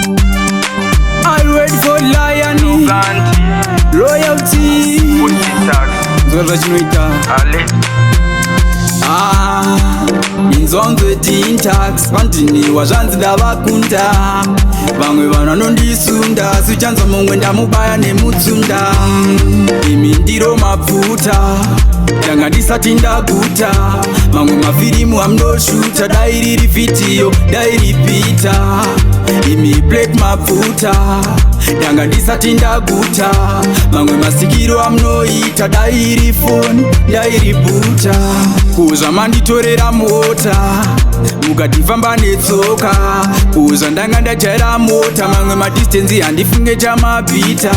I ready for lion royalty Nzora chinoita Ale inzonzwe DEANTAKS pandiniwa zvanzi ndavakunda vamwe vanhu vanondisunda sichanza mumwe ndamubaya nemutsunda imi Ndiro Mabvuta ndanga ndisati ndaguta mamwe mafirimu amundoshuta dai riri vhidhiyo dai ripita imi Black Mabvuta ndanga ndisati ndaguta mamwe masikiro amunoita dai iri foni dai ributa kuza manditorera mota mukandifamba netsoka kuza ndanga ndajaira mota mamwe madistensi handifunge chamabhita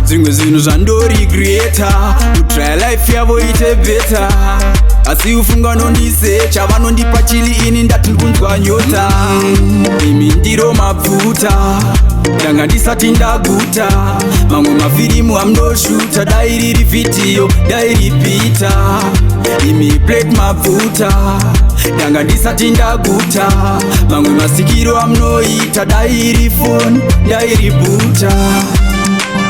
zvimwe zvinhu zvandorigreta kutry life yavo ite beta asi ufunga nondisecha vanondipa chili ini ndati ndikunzwa nyota imi Ndiro Mabvuta ndanga ndisati ndaguta mamwe mafirimu amundoshuta dai riri vhidhiyo dai ripita imi Black Mabvuta ndanga ndisati ndaguta mamwe masikiro amunoita dai iri foni dai ributa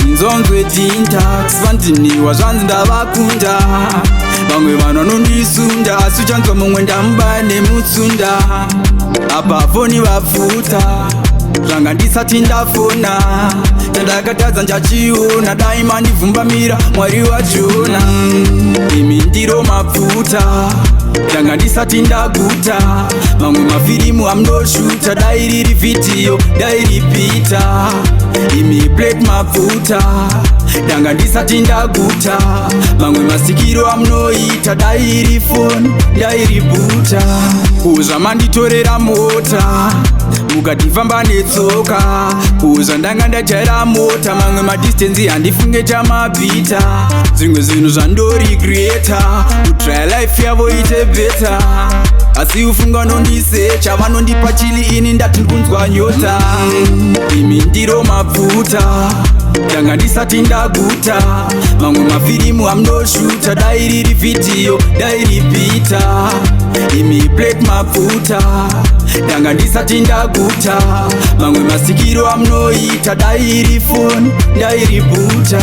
inzonzwe DEANTAKS vandiniwa zvanzi ndavakunda vamwe vanhu vanondisunda asi uchanzwa mumwe ndamubaya nemutsunda apa foni vabvuta zvanga ndisati ndafona chandakatadza njachiona dai mandibvumbamira mwari wachona imi Ndiro Mabvuta ndanga ndisati ndaguta mamwe mafirimu amundoshuta dai riri vhidhiyo dai ripita imi Black Mabvuta ndanga ndisati ndaguta mamwe masikiro amunoita dai iri foni dai ributa kuza manditorera mota mukandifamba netsoka kuza ndanga ndajaira mota mamwe madistensi handifunge chamabhita zvimwe zvinhu zvandorigreta kutry life yavo ite beta asi ufunga nondisecha vanondipa chili ini ndati ndikunzwa nyota imi Ndiro Mabvuta ndanga ndisati ndaguta mamwe mafirimu amundoshuta dai riri vhidhiyo dai ripita imi Black Mabvuta ndanga ndisati ndaguta mamwe masikiro amunoita dai iri foni dai ributa